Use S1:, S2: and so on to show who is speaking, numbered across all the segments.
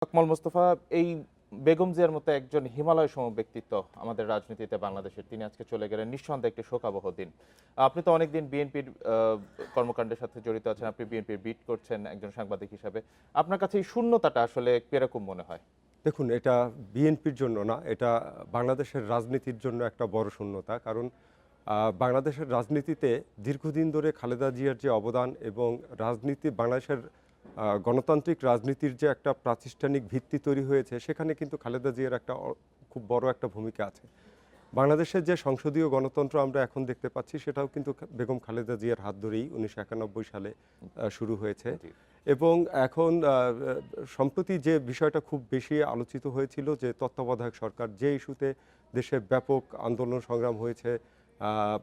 S1: আকমল মোস্তফা, এই বেগম জিয়ার মতো একজন হিমালয় সম ব্যক্তিত্ব আমাদের রাজনীতিতে বাংলাদেশের, তিনি আজকে চলে গেলেন। নিঃসন্দেহে একটি শোকাবহ দিন। আপনি তো অনেকদিন বিএনপির কর্মকাণ্ডের সাথে জড়িত আছেন, আপনি বিএনপির বিট করছেন একজন সাংবাদিক হিসাবে। আপনার কাছে এই শূন্যতাটা আসলে কিরকম মনে হয়?
S2: দেখুন, এটা বিএনপির জন্য না, এটা বাংলাদেশের রাজনীতির জন্য একটা বড় শূন্যতা। কারণ বাংলাদেশের রাজনীতিতে দীর্ঘদিন ধরে খালেদা জিয়ার যে অবদান এবং বাংলাদেশের গণতান্ত্রিক রাজনীতির যে একটা প্রাতিষ্ঠানিক ভিত্তি তৈরি হয়েছে, সেখানে কিন্তু খালেদা জিয়ার একটা খুব বড় একটা ভূমিকা আছে। বাংলাদেশের যে সংসদীয় গণতন্ত্র আমরা এখন দেখতে পাচ্ছি, সেটাও কিন্তু বেগম খালেদা জিয়ার হাত ধরেই ১৯৯১ সালে শুরু হয়েছে।
S1: জি।
S2: এবং এখন সম্প্রতি যে বিষয়টা খুব বেশি আলোচিত হয়েছিল, যে তত্ত্বাবধায়ক সরকার, যে ইস্যুতে দেশে ব্যাপক আন্দোলন সংগ্রাম হয়েছে,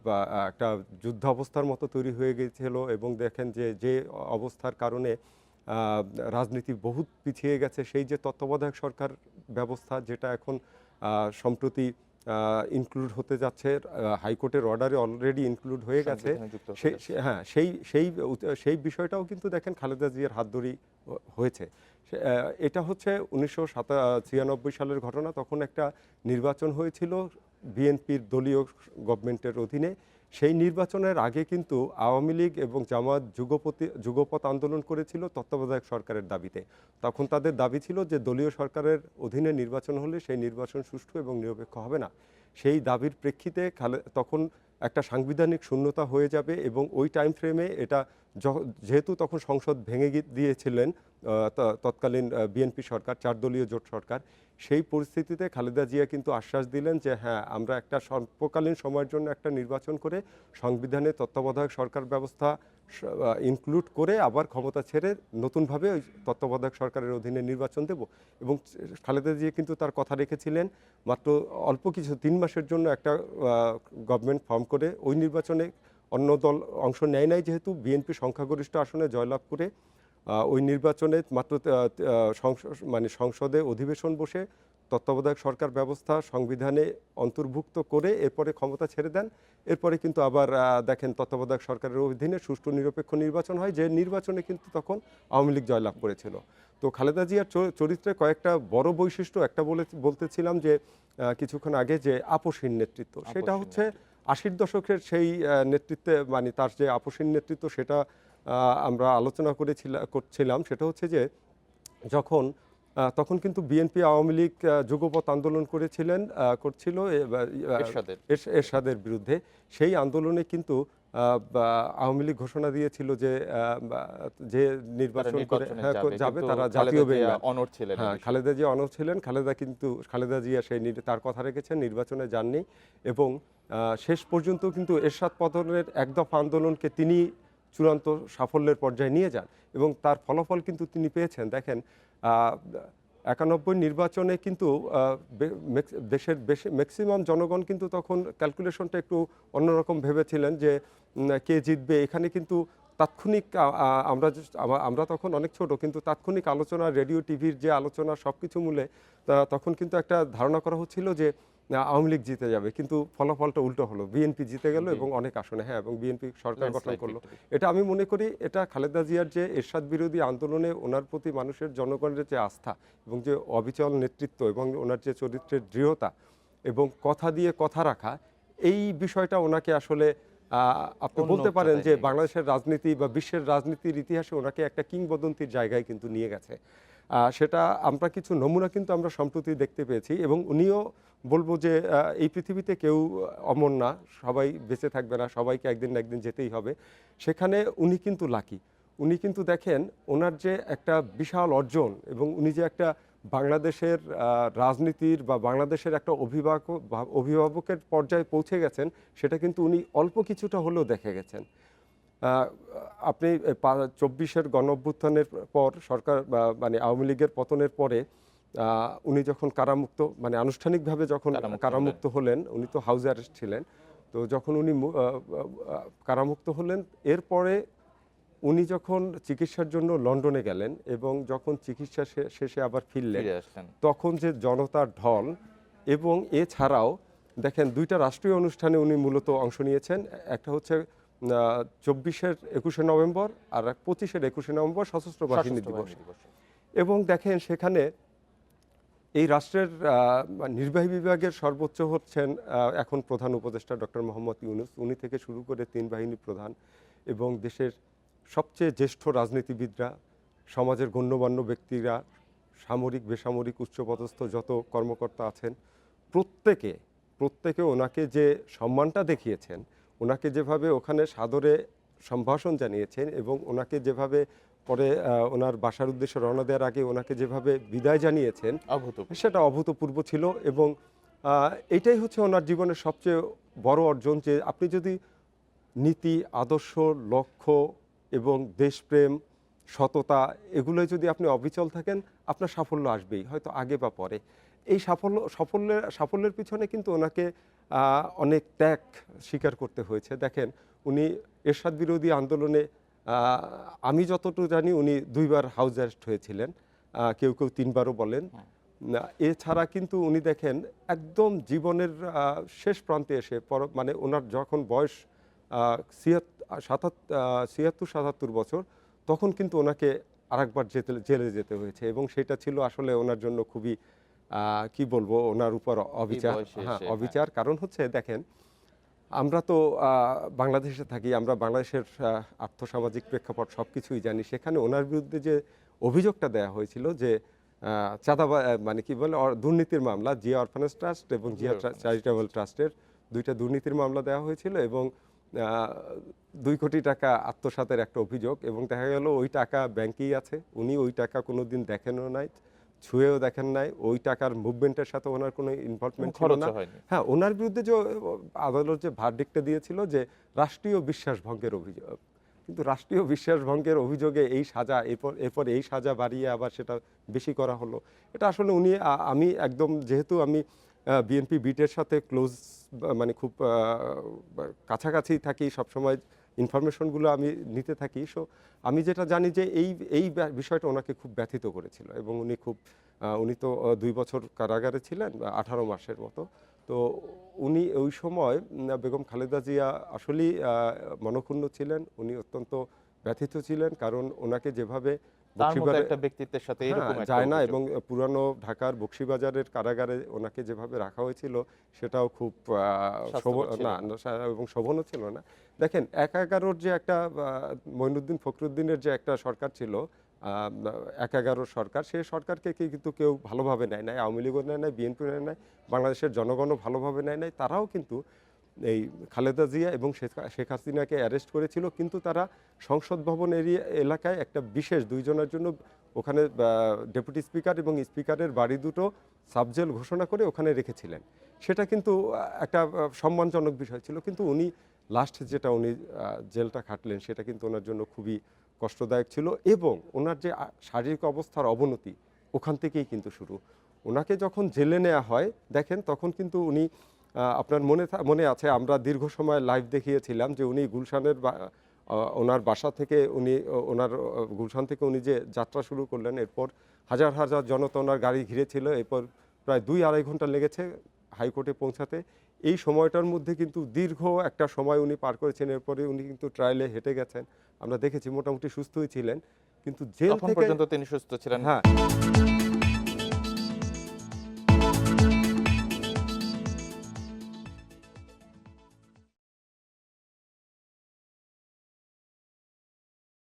S2: বা একটা যুদ্ধাবস্থার মতো তৈরি হয়ে গিয়েছিল, এবং দেখেন যে যে অবস্থার কারণে রাজনীতি বহুত পিছিয়ে গেছে, সেই যে তত্ত্বাবধায়ক সরকার ব্যবস্থা, যেটা এখন সম্প্রতি ইনক্লুড হতে যাচ্ছে, হাইকোর্টের অর্ডারে অলরেডি ইনক্লুড হয়ে গেছে।
S1: সংবিধানে যুক্ত হতে
S2: সেই
S1: যাচ্ছে।
S2: সে- হ্যাঁ সেই সেই সেই বিষয়টাও কিন্তু দেখেন খালেদা জিয়ার হাত ধরেই হয়েছে। এটা হচ্ছে ১৯৯৬ সালের ঘটনা। তখন একটা নির্বাচন হয়েছিল বিএনপির দলীয় গভর্নমেন্টের অধীনে। সেই নির্বাচনের আগে কিন্তু আওয়ামী লীগ এবং জামাত যুগপৎ আন্দোলন করেছিল তত্ত্বাবধায়ক সরকারের দাবিতে। তখন তাদের দাবি ছিল যে দলীয় সরকারের অধীনে নির্বাচন হলে সেই নির্বাচন সুষ্ঠু এবং নিরপেক্ষ হবে না। সেই দাবির প্রেক্ষিতে তখন একটা সাংবিধানিক শূন্যতা হয়ে যাবে, এবং ওই টাইম ফ্রেমে এটা যেহেতু তখন সংসদ ভেঙে দিয়েছিলেন তৎকালীন বিএনপি সরকার, ৪ দলীয় জোট সরকার, সেই পরিস্থিতিতে খালেদা জিয়া কিন্তু আশ্বাস দিলেন যে হ্যাঁ, আমরা একটা স্বল্পকালীন সময়ের জন্য একটা নির্বাচন করে সংবিধানে তত্ত্বাবধায়ক সরকার ব্যবস্থা ইনক্লুড করে আবার ক্ষমতা ছেড়ে নতুনভাবে ওই তত্ত্বাবধায়ক সরকারের অধীনে নির্বাচন দেব। এবং খালেদা জিয়া কিন্তু তার কথা রেখেছিলেন। মাত্র অল্প কিছু ৩ মাসের জন্য একটা গভর্নমেন্ট ফর্ম করে ওই নির্বাচনে অন্য দল অংশ নেয় নাই, যেহেতু বিএনপি সংখ্যাগরিষ্ঠ আসনে জয়লাভ করে ওই নির্বাচনে মাত্র সংসদে অধিবেশন বসে তত্ত্বাবধায়ক সরকার ব্যবস্থা সংবিধানে অন্তর্ভুক্ত করে এরপরে ক্ষমতা ছেড়ে দেন। এরপরে কিন্তু আবার দেখেন তত্ত্বাবধায়ক সরকারের অধীনে সুষ্ঠু নিরপেক্ষ নির্বাচন হয়, যে নির্বাচনে কিন্তু তখন আওয়ামী লীগ জয়লাভ করেছিল। তো খালেদা জিয়ার চরিত্রে কয়েকটা বড় বৈশিষ্ট্য, একটা বলতেছিলাম যে কিছুক্ষণ আগে, যে আপসহীন নেতৃত্ব, সেটা
S1: আপসহীন
S2: হচ্ছে
S1: নেতৃত্ব।
S2: ৮০ দশকের সেই নেতৃত্বে, মানে তার যে আপসহীন নেতৃত্ব, সেটা আমরা আলোচনা করছিলাম। সেটা হচ্ছে যে যখন তখন কিন্তু বিএনপি আওয়ামী লীগ যুগপৎ আন্দোলন করছিল
S1: এরশাদের।
S2: এরশাদের বিরুদ্ধে। সেই আন্দোলনে কিন্তু আওয়ামী লীগ ঘোষণা দিয়েছিল যে যে
S1: তারা
S2: নির্বাচন করে
S1: নির্বাচনে
S2: হ্যাঁ
S1: যাবে,
S2: যাবে,
S1: কিন্তু
S2: তারা
S1: খালেদা
S2: জাতীয়
S1: জিয়া
S2: বেইমান।
S1: অনড় ছিলেন এই
S2: হ্যাঁ,
S1: বিষয়ে।
S2: খালেদা জিয়া অনড় ছিলেন। খালেদা জিয়া তার কথা রেখেছেন, নির্বাচনে যাননি। এবং শেষ পর্যন্ত কিন্তু এরশাদ পতনের এক দফা আন্দোলনকে তিনি চূড়ান্ত সাফল্যের পর্যায়ে নিয়ে যান, এবং তার ফলাফল কিন্তু তিনি পেয়েছেন। দেখেন, ৯১ নির্বাচনে কিন্তু দেশের ম্যাক্সিমাম জনগণ কিন্তু তখন ক্যালকুলেশনটা একটু অন্যরকম ভেবেছিলেন, যে কে জিতবে। এখানে কিন্তু তাৎক্ষণিক আমরা তখন অনেক ছোট, কিন্তু তাৎক্ষণিক আলোচনা, রেডিও টিভির যে আলোচনা, সব কিছু মূলে তখন কিন্তু একটা ধারণা করা হচ্ছিল যে আওয়ামী লীগ জিতে যাবে। কিন্তু ফলাফলটা উল্টো হলো, বিএনপি জিতে গেল
S1: জি।
S2: এবং অনেক আসনে, হ্যাঁ, এবং বিএনপি সরকার গঠন
S1: ল্যান্ডস্লাইড
S2: করলো।
S1: ভিক্টরি।
S2: এটা আমি মনে করি, এটা খালেদা জিয়ার যে এরশাদ বিরোধী আন্দোলনে ওনার প্রতি মানুষের, জনগণের যে আস্থা এবং যে অবিচল নেতৃত্ব, এবং ওনার যে চরিত্রের দৃঢ়তা এবং কথা দিয়ে কথা রাখা, এই বিষয়টা ওনাকে আসলে আপনি
S1: অন্য
S2: বলতে পারেন
S1: উচ্চতায়
S2: যে
S1: নিয়ে গেছে।
S2: বাংলাদেশের রাজনীতি বা বিশ্বের রাজনীতির ইতিহাসে ওনাকে একটা কিংবদন্তির জায়গায় কিন্তু নিয়ে গেছে। সেটা আমরা কিছু নমুনা কিন্তু আমরা সম্প্রতি দেখতে পেয়েছি, এবং উনিও বলবো যে এই পৃথিবীতে কেউ অমর না, সবাই বেঁচে থাকবে না, সবাইকে একদিন না একদিন যেতেই হবে। সেখানে উনি কিন্তু লাকি। উনি কিন্তু দেখেন, ওনার যে একটা বিশাল অর্জন, এবং উনি যে একটা বাংলাদেশের রাজনীতির বা বাংলাদেশের একটা অভিভাবকের পর্যায়ে পৌঁছে গেছেন, সেটা কিন্তু উনি অল্প কিছুটা হলেও দেখে গেছেন। আপনি ২৪-এর গণঅভ্যুত্থানের পর সরকার, মানে আওয়ামী লীগের পতনের পরে উনি যখন কারামুক্ত, মানে আনুষ্ঠানিকভাবে যখন
S1: কারামুক্ত হলেন।
S2: কারামুক্ত হলেন, উনি তো হাউস অ্যারেস্ট ছিলেন। তো যখন উনি কারামুক্ত হলেন, এরপরে উনি যখন চিকিৎসার জন্য লন্ডনে গেলেন, এবং যখন চিকিৎসা শেষে আবার ফিরলেন,
S1: ফিরে আসলেন।
S2: তখন যে জনতার ঢল, এবং এছাড়াও দেখেন ২টা রাষ্ট্রীয় অনুষ্ঠানে উনি মূলত অংশ নিয়েছেন। একটা হচ্ছে ২৪-এর ২১শে নভেম্বর, আর ২৫-এর ২১শে নভেম্বর সশস্ত্র বাহিনী
S1: সশস্ত্র
S2: দিবস।
S1: বাহিনী দিবসে।
S2: এবং দেখেন সেখানে এই রাষ্ট্রের নির্বাহী বিভাগের সর্বোচ্চ হচ্ছেন এখন প্রধান উপদেষ্টা ডক্টর মোহাম্মদ ইউনূস। উনি থেকে শুরু করে ৩ বাহিনী প্রধান এবং দেশের সবচেয়ে জ্যেষ্ঠ রাজনীতিবিদরা, সমাজের গণ্যমান্য ব্যক্তিরা, সামরিক বেসামরিক উচ্চপদস্থ যত কর্মকর্তা আছেন, প্রত্যেকে ওনাকে যে সম্মানটা দেখিয়েছেন, ওনাকে যেভাবে ওখানে সাদরে সম্ভাষণ জানিয়েছেন এবং ওনাকে যেভাবে পরে ওনার বাসার উদ্দেশ্যে রওনা দেওয়ার আগে ওনাকে যেভাবে বিদায় জানিয়েছেন,
S1: অভূতপূর্ব।
S2: সেটা অভূতপূর্ব ছিল। এবং এটাই হচ্ছে ওনার জীবনের সবচেয়ে বড় অর্জন, যে আপনি যদি নীতি, আদর্শ, লক্ষ্য এবং দেশপ্রেম, সততা, এগুলোই যদি আপনি অবিচল থাকেন, আপনার সাফল্য আসবেই, হয়তো আগে বা পরে। এই সাফল্যের পিছনে কিন্তু ওনাকে অনেক ত্যাগ স্বীকার করতে হয়েছে। দেখেন, উনি এরশাদ বিরোধী আন্দোলনে, আমি যতটুকু জানি, উনি 2 বার হাউস অ্যারেস্ট হয়েছিলেন, কেউ 3 বারও বলেন। এছাড়া কিন্তু উনি দেখেন একদম জীবনের শেষ প্রান্তে এসে মানে ওনার যখন বয়স 76-77 বছর, তখন কিন্তু ওনাকে আরেকবার জেলে যেতে হয়েছে এবং সেটা ছিল আসলে ওনার জন্য খুবই কি বলবো, ওনার উপর অবিচার। হ্যাঁ, অবিচার। কারণ হচ্ছে দেখেন, আমরা তো বাংলাদেশে থাকি, আমরা বাংলাদেশের আর্থসামাজিক প্রেক্ষাপট সব কিছুই জানি। সেখানে ওনার বিরুদ্ধে যে অভিযোগটা দেওয়া হয়েছিল যে মানে কি বলে, দুর্নীতির মামলা, জিয়া অরফানেজ ট্রাস্ট এবং জিয়া চ্যারিটেবল ট্রাস্টের 2টা দুর্নীতির মামলা দেওয়া হয়েছিল এবং 2 কোটি টাকা আত্মসাতের একটা অভিযোগ। এবং দেখা গেল ওই টাকা ব্যাংকেই আছে, উনি ওই টাকা কোনোদিন দেখেনও নাই, ছুঁয়েও দেখেন নাই, ওই টাকার মুভমেন্টের সাথে ওনার কোনো ইনভলভমেন্ট ছিল না। হ্যাঁ, ওনার বিরুদ্ধে যে আদালত যে ভার্ডিক্টটা দিয়েছিল যে রাষ্ট্রীয় বিশ্বাস ভঙ্গের অভিযোগ, কিন্তু রাষ্ট্রীয় বিশ্বাস ভঙ্গের অভিযোগে এই সাজা, এরপর এই সাজা বাড়িয়ে আবার সেটা বেশি করা হলো। এটা আসলে উনি, আমি একদম, যেহেতু আমি বিএনপি বিটের সাথে ক্লোজ, মানে খুব কাছাকাছি থাকি, সবসময় ইনফরমেশনগুলো আমি নিতে থাকি। সো আমি যেটা জানি যে এই বিষয়টা ওনাকে খুব ব্যথিত করেছিল এবং উনি তো 2 বছর কারাগারে ছিলেন, 18 মাসের মতো। তো উনি ওই সময়, বেগম খালেদা জিয়া আসলেই মনক্ষুণ্ণ ছিলেন, উনি অত্যন্ত ব্যথিত ছিলেন, কারণ ওনাকে যেভাবে
S1: একটা ব্যক্তিত্বের সাথে এরকম একটা
S2: যায় না, এবং পুরানো ঢাকার বকশীবাজারের কারাগারে ওনাকে যেভাবে রাখা হয়েছিল সেটাও খুব এবং শোভনও ছিল না। দেখেন, 11-11 যে একটা মঈনুদ্দিন ফখরুদ্দিনের যে একটা সরকার ছিল, 11-11 সরকার, সেই সরকারকে কিন্তু কেউ ভালোভাবে নেয় নাই, আওয়ামী লীগও নেয় নাই, বিএনপি নেয় নাই, বাংলাদেশের জনগণও ভালোভাবে নেয় নাই। তারাও কিন্তু এই খালেদা জিয়া এবং শেখ হাসিনাকে অ্যারেস্ট করেছিল, কিন্তু তারা সংসদ ভবন এলাকায় একটা বিশেষ 2 জনের জন্য ওখানে ডেপুটি স্পিকার এবং স্পিকারের বাড়ি দুটো সাবজেল ঘোষণা করে ওখানে রেখেছিলেন। সেটা কিন্তু একটা সম্মানজনক বিষয় ছিল, কিন্তু উনি লাস্ট যেটা উনি জেলটা খাটলেন, সেটা কিন্তু ওনার জন্য খুবই কষ্টদায়ক ছিল এবং ওনার যে শারীরিক অবস্থার অবনতি, ওখান থেকেই কিন্তু শুরু। ওনাকে যখন জেলে নেওয়া হয়, দেখেন, তখন কিন্তু উনি, আপনার মনে আছে, আমরা দীর্ঘ সময় লাইভ দেখিয়েছিলাম যে উনি গুলশানের ওনার বাসা থেকে ওনার গুলশান থেকে উনি যে যাত্রা শুরু করলেন, এরপর হাজার হাজার জনতা ওনার গাড়ি ঘিরেছিল, এরপর প্রায় 2-2.5 ঘন্টা লেগেছে হাইকোর্টে পৌঁছাতে। এই সময়টার মধ্যে কিন্তু দীর্ঘ একটা সময় উনি পার করেছেন। এরপরে উনি কিন্তু ট্রায়ালে হেঁটে গেছেন, আমরা দেখেছি, মোটামুটি সুস্থই ছিলেন, কিন্তু জেল থেকে
S1: পর্যন্ত তিনি সুস্থ ছিলেন।
S2: হ্যাঁ।